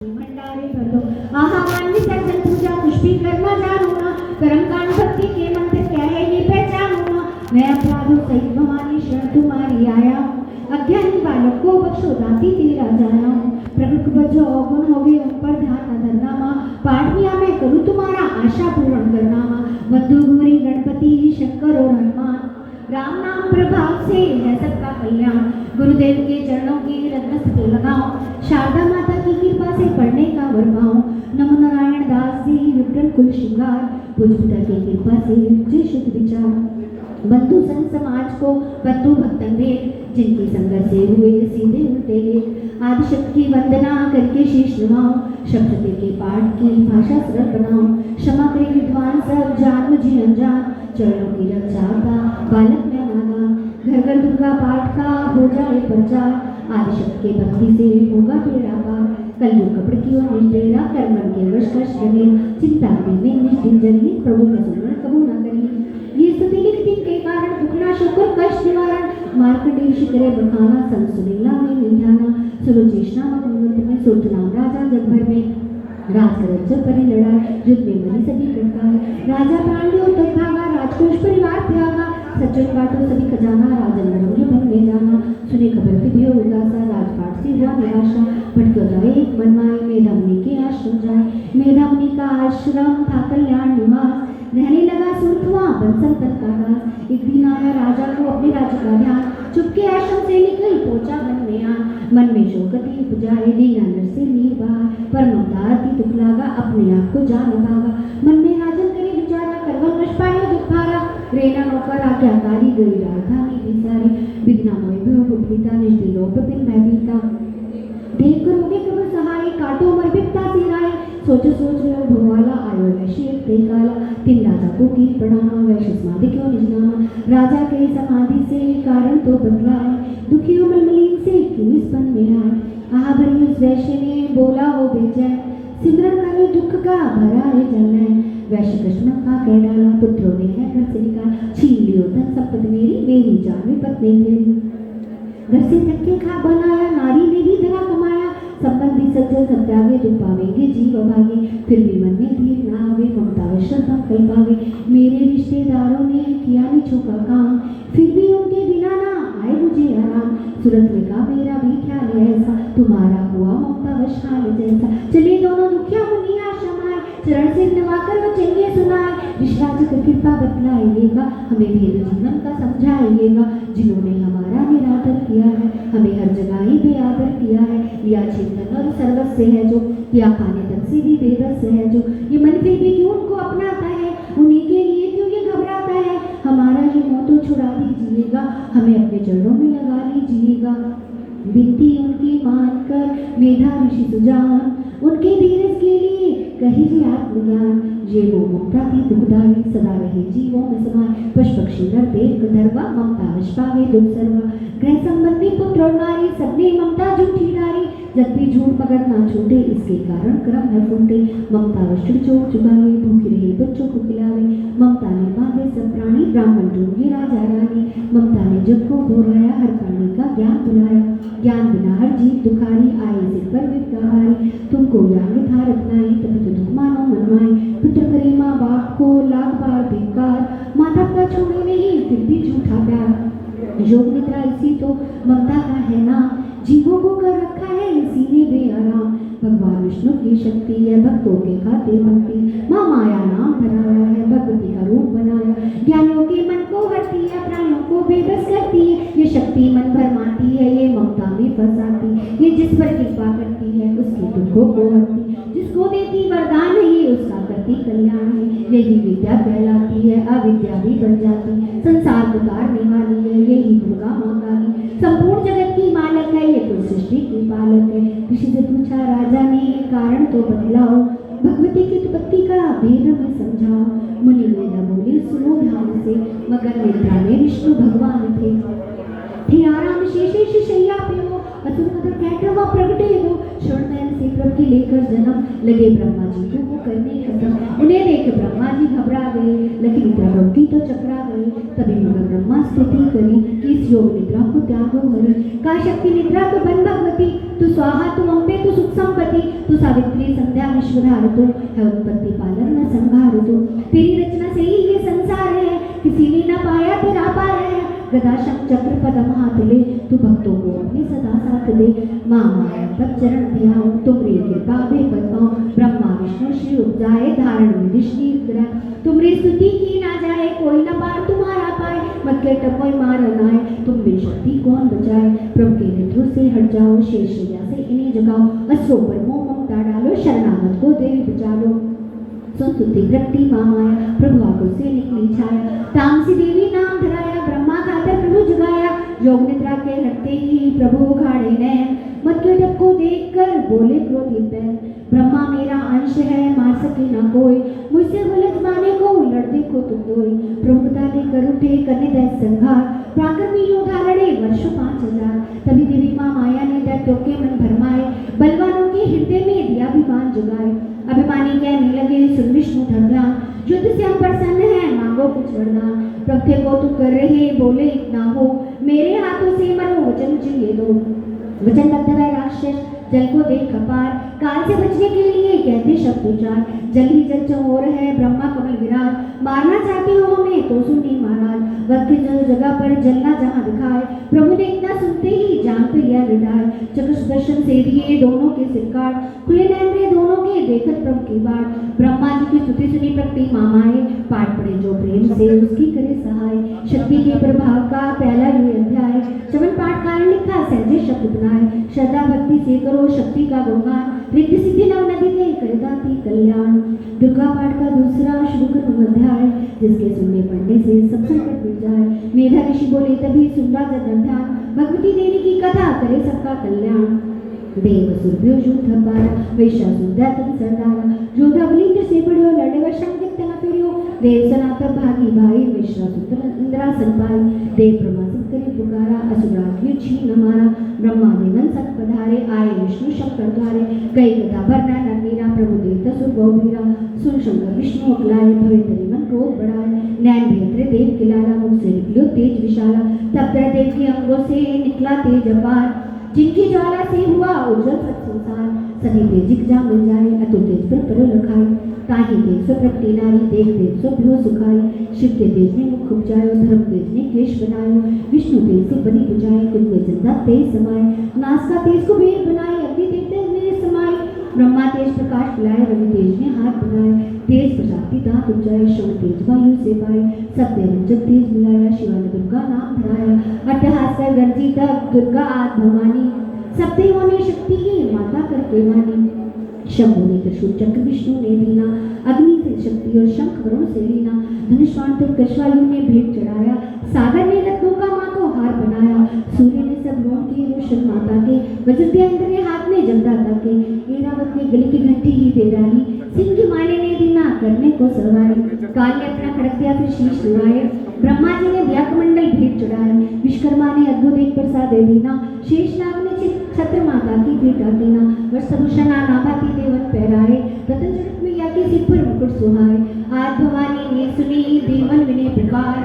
भंडारे भर दो। आहावान विसर्जन पूजा कुछ भी करना जानू ना। कर्मकांड भक्ति के मंत्र क्या है ये पहचानू ना। मैं अपराधों सहित भवानी शरण तुम्हारी आया हूँ। अज्ञानी बालक को बख्शो दाती तेरा जाया हूँ। प्रकट बजो अवगुण हो गए उन पर ध्यान न धरना माँ। पाठ किया मैं करूँ तुम्हारा आशा पूर्ण करना माँ। बंधु गौरी गणपति शंकर और हनुमान। राम नाम प्रभाव से है सबका कल्याण। गुरुदेव के चरणों की रत्न लगाओ। शारदा माता की कृपा से पढ़ने का वर पाओ। नमो नारायण दास जी विप्रन कुल श्रृंगार। पूज पिता की कृपा से उपजे शुद्ध विचार। बंधु संत समाज को बंधु भक्तन भेद। जिनकी संगत से हुए सीधे उल्टे गेट। आदिशक्ति की वंदना करके शीश नवाओ। शब्द के पाठ की भाषा सरल बनाओ। क्षमा करे विद्वान सब जान मुझे अनजान। चरणों की रक्षा का बालक मैं नादान। घर घर दुर्गा पाठ का हो जाए प्रचार। आदिशक्ति के भक्ति से होगा बेड़ा पार। कलयुग कपड़ की ओर निष्ठेरा कर्मन के वश कष्ट बने। चिंता में निष्ठिन जनिए प्रभु का सुमरण कबू न करिए। ये स्तुति लिखती के कारण दुख नाश होकर कष्ट निवारण। मार्कंडेय करे बखाना संत सुनीला में निधाना। सुनो चेष्टा मत में सुरत नाम राजा जग भर में। राज करज्जल परी लड़ाई युद्ध में मरी सभी कटकाए। राजा पांडव तक भागा राजकोष परिवार त्यागा। सज्जन बाटो सभी खजाना राजन रंगे बन में जाना। सुने खबर की भी उदासा राजपाट से हुआ निराशा। भटको जाए एक मनमाए मेधा मुनि के आश्रम जाए। मेधा मुनि का आश्रम था कल्याण निवास। रहने लगा सुरथुआ बंसल तक का दास। एक दिन आया राजा को अपने राज्य का ध्यान। चुपके आश्रम से निकल पहुंचा वन में आन। मन में शोकती उपजाए दीना नर से निर्वाह। पर ममता अति दुख लागा अपने आप को जान भागा। मन में राजन करे विचारा करवन वश पाया दुख भारा। रेना नौकर आज्ञाकारी गई राजधानी विसारी। विघ्ना मोय भयो पुत्रिता निष्ठिलोप बिन भयभीता। देख करोगे कब सहाय काटो मर बिकता सिराए। सोच भोवाला आयो वैश्य एक ते काला। तीन राजा को की प्रणामा वैश्य समाधि क्यों निजनामा। राजा के समाधि से कारण तो बदलाए। दुखियों मलमलीन से क्यों इस पन में आए। आहा भरी उस वैश्य ने बोला हो बेचैन। सिमरन करो दुख का भरा है जलन। वैश्य कृष्ण का कह डाला पुत्रों ने है घर से निकाल। छीन लियो धन संपत्ति मेरी जान विपत नहीं मेरी। घर से धक्के खा बनाया नारी ने भी धरा कमाया। संबंधी सज्जन सब त्यागे दुख पावेंगे जीव भागे। फिर भी मन में धीर ना आवे ममता व श्रद्धा कल पावे। मेरे रिश्तेदारों ने किया निछो का काम। फिर भी उनके बिना ना आए मुझे आराम। सूरत में का मेरा भी ख्याल है ऐसा। तुम्हारा हुआ ममता व शाल जैसा। चलिए दोनों दुखिया मुनि आश्रम आए। चरण से नवाकर वो चंगे सुनाए। ऋषराज की कृपा बतलाइएगा। हमें भेद जीवन का समझाइएगा। जिन्होंने हमारा निरादर किया है हमें हर जगह ही बेआदर किया है। लिया चिंतन और सर्वस्व है जो। किया खाने तक से भी बेबस है जो। ये मन फिर भी क्यों उनको अपनाता है। उन्हीं के लिए क्यों ये घबराता है। हमारा ये मोह तो छुड़ा दीजिएगा। हमें अपने चरणों में लगा लीजिएगा। विनती उनकी मानकर मेधा ऋषि सुजान। उनके धीरज के लिए कहे आत्मज्ञान। ये वो ममता थी दुखदारी सदा रहे जीवों में समाये। पशु पक्षी नर देव गंधर्वा ममता वश पावे दुख सर्वा। ग्रह संबंधी पुत्र और नारी सबने ममता झूठी डारी। जब भी झूठ मगर ना छूटे इसके कारण क्रम है फूटे। ममता वश चोट चुकावे भूखे रहे बच्चों को खिलावे। ममता ने बांधे सब प्राणी ब्राह्मण ढूंढे राजा रानी। ममता ने जग को घोराया हर प्राणी का ज्ञान बुलाया। ज्ञान बिना हर जीव दुखारी आए सिर पर विद्याहारी। तुमको ज्ञान था रत्नाई तभी तो दुख मानो मनमाई। पुत्र करे माँ बाप को लाख बार धिक्कार। माता का छोड़े नहीं फिर भी झूठा प्यार। योग निद्रा इसी तो ममता का है नाम। जीवों को कर रखा है इसी ने बेआराम। भगवान विष्णु की शक्ति है भक्तों के खाते भक्ति। माँ माया नाम धराया है भगवती का रूप बनाया। ज्ञानियों के मन को हरती है प्राणियों को बेबस करती है। ये शक्ति मन भर माती है ये ममता में फंसाती। ये जिस पर कृपा करती है उसके दुखों को हरती। जिसको देती वरदान है उसका करती कल्याण है। यही विद्या कहलाती है अविद्या भी बन जाती। संसार को तारने वाली है यही दुर्गा माँ काली। संपूर्ण जगत की मालक है ये कुल सृष्टि की पालक है। ऋषि से पूछा राजा ने कारण तो बतलाओ। भगवती की उत्पत्ति का भेद हमें समझाओ। मुनि मेधा बोले सुनो ध्यान से। मगर निद्रा में विष्णु भगवान थे आराम शेषेश शैया पे वो। असुर मदर कहकर वह प्रगटे दो। शरण से प्रभु की लेकर जन्म, लगे ब्रह्मा जी को वो करने खत्म। उन्हें देख ब्रह्मा जी घबरा गए, लेकिन प्रभु की तो चकरा गए। तभी मगर ब्रह्मा स्तुति करी कि इस योग निद्रा को त्यागो हरि। का शक्ति निद्रा तो बन भगवती, तू स्वाहा तू अम्बे तू सुख संपत्ति, तू सावित्री संध्या विश्वधार तू है उत्पत्ति पालन न संहार तू। तेरी रचना से ही ये संसार है, किसी ने न पाया तेरा पार है। गदा शंख चक्र पदम हाथ ले, तू भक्तों को अपने सदा साथ दे। माँ माया तब चरण ध्याओ, तुमरी कृपा बेपत पाओ। ब्रह्मा विष्णु श्री उपजाए, धारण विधि कराए। तुमरी स्तुति की ना जाए, कोई न पार तुम्हारा पाए। मत के टपोई मार नाए, तुम बेशक्ति कौन बचाए। प्रभु के नेत्रों से हट जाओ, शेष शैया से इन्हें जगाओ। अस्त्रों पर मोह ममता डालो, शरणागत को देवी बचा लो। संस्तुति वृत्ति मामाया, प्रभु आगो से निकली छाया। तामसी देवी नाम धराया, ब्रह्मा खातर प्रभु जगाया। योग निद्रा के हटते ही प्रभु उघाड़े नैन, मत के टप को देखकर बोले क्रोधित बैन। ब्रह्मा मेरा अंश है, मार सके ना कोई। मुझसे गलत माने को लड़ देखो तुम दोई। प्रभुता लेकर उठे करने दे संघार, प्राकृत योद्धा लड़े वर्ष 5000। तभी देवी माँ माया ने दैत्यों के मन भरमाए, बलवानों के हृदय में दिया अभिमान जगाए। अभिमानी कहने लगे सुन विष्णु धर्म, युद्ध से हम प्रसन्न हैं, मांगो कुछ वरदान। प्रभु को तू कर रहे बोले इतना हो, मेरे हाथों से मनो वचन चाहिए दो। वचनबद्ध है राक्षस जल को देख कपार, काल से बचने के लिए कहते शब्द उच्चार। जल ही जल चौर है ब्रह्मा कमल विराज, मारना चाहते हो हमें तो सुनिए महाराज। वक्त जो जगह पर जलना जहाँ दिखाए, प्रभु ने इतना सुनते ही जान पे लिया हृदय। चक्रश दर्शन से दिए दोनों के सिर काट, खुले नैन दोनों के देखत प्रभु की बाट। ब्रह्मा जी की स्तुति सुनी प्रकटी मामाए, पाठ पढ़े जो प्रेम से उसकी करे सहाय। शक्ति के प्रभाव का पहला ये अध्याय, श्रवण पाठ कारण लिखा सहजे शब्द बनाए। श्रद्धा भक्ति से करो शक्ति का गुणगान, रिद्धि सिद्धि नव नदी के करदाती कल्याण। दुर्गा पाठ का दूसरा शुरू करो अध्याय, जिसके सुनने पढ़ने से सब संकट मिट जाए। मेधा ऋषि बोले तभी सुनरा जन ध्यान, भगवती देवी की कथा करे सबका कल्याण। देव सुरभ्यो शुद्ध पारा, वैश्यासुर दैतन सरदारा। जोधा बलिंद्र से बढ़ियो, लड़े व शंकित तना फिरियो। देव सनातन भागी भाई, विश्वासुर इंद्रासन पाई। देव ब्रह्मा सब करे पुकारा, असुराज युद्ध छीन मारा। ब्रह्मा देवन सत पधारे, आए विष्णु शंकर द्वारे। कई गदा भरना नरमीरा, प्रभु देवता सुर गौबीरा। सुन शंकर विष्णु अकलाए, भवे तरी मन क्रोध बढ़ाए। नैन भेद्र देव के लाला, मुख से निकलो तेज विशाला। तब देव के अंगों से निकला तेज अपार, जिनकी ज्वाला से हुआ उज्जवल सत संसार। सभी तेजिक जा मिल जाए, अतुल तेज पर परो लखाई। ताहि तेज सो प्रकटी नारी, देख देव सो भ्यो सुखाई। शिव के तेज ने मुख उपजायो, धर्म तेज ने केश बनायो। विष्णु तेज से बनी बुझाई, कुंज में जिंदा तेज समाये। नास का तेज को बेर बनाई, अग्नि तेज में समाई। ब्रह्मा तेज प्रकाश पिलाए, रवि तेज ने हाथ बनाए। तेज प्रजापति दांत उपजाए, शव तेज वायु से पाए। सब देव जब तेज मिलाया, शिवा ने दुर्गा नाम धराया। अट्टहास कर गरजी तब दुर्गा आद भवानी, सब देवों ने शक्ति की माता करके मानी। शंभु ने त्रिशूल चक्र विष्णु ने दीना, अग्नि से शक्ति और शंख वरुण से लीना। धनुष्वाण तो कशवायु ने भेंट चढ़ाया, सागर ने रत्नों का माँ को हार बनाया। सूर्य ने सब लोगों की रोशन माता के, वज्र दिया इंद्र ने हाथ में जमदाता के। ऐरावत ने गले की घंटी ही दे डाली, सिंह की माने ने दीना करने को सवारी। काल ने अपना खड़क दिया फिर शीश लगाए, ब्रह्मा जी ने दिया कमंडल भेंट चढ़ाए। विश्वकर्मा ने अद्भुत एक प्रसाद दे दीना, शेषनाग ने छत्र माता की भेंटा दीना। वस्त्रभूषण नाभाती देवन पहराए, रतन जड़त मैया के सिर पर मुकुट सुहाए। आज भवानी ने सुनी देवन विनय पुकार,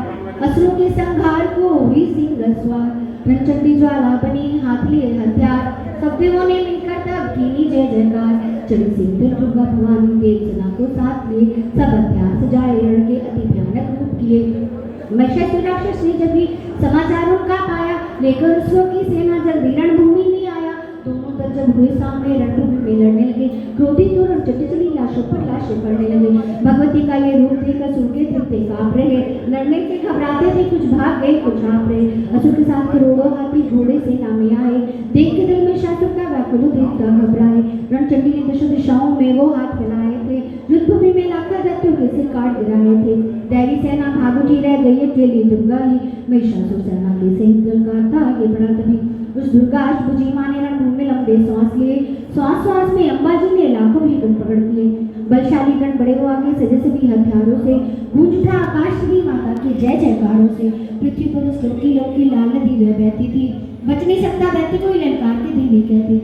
असुरों के संहार को हुई सिंह सवार। रंचंडी ज्वाला बनी हाथ लिए हथियार, सब देवों ने मिलकर तब कीनी जय जयकार। चली सिंह दुर्गा भवानी, देव सेना को साथ लिए। सब हथियार सजाए रण के अति भयानक रूप किए। महिषासुर राक्षस ने जब भी समाचारों का पाया, लेकर असुरों की सेना जल्दी रणभूमि में आया। दोनों दल जब हुए सामने रणभूमि में लड़ने लगे, क्रोधित और चली चली लाशों पर लाशें पड़ने लगे। भगवती का ये रूप देख असुर के दिल पे कांप रहे, लड़ने से घबराते थे, कुछ भाग गए कुछ हाँप रहे। असुर के साथ करोड़ों हाथी घोड़े सेना में आए, देख के दिल में शासक का व्याकुल देखकर घबराए। रणचंडी ने दशों दिशाओं में वो हाथ फैलाए थे, युद्धभूमि में लाखों दैत्यों के सिर काट गिराए थे। दैवी सेना भाग उठी, रह गई अकेली दुर्गा ही। महिषासुर सेना के सहित दलगाता आगे बढ़ा, तभी उस दुर्गा अष्टभुजी माँ ने रणभूमि में लंबे सांस लिए। सांस सांस में अम्बा जी ने लाखों ही गण पकड़ लिए। बलशाली गण बड़े वो आगे सजे सभी हथियारों से, गूंज उठा आकाश सभी माता की जय जयकारों से। पृथ्वी पर उस लौकी लाल नदी वह बहती थी, बच नहीं सकता व्यक्ति कोई ललकार के देवी कहती थी।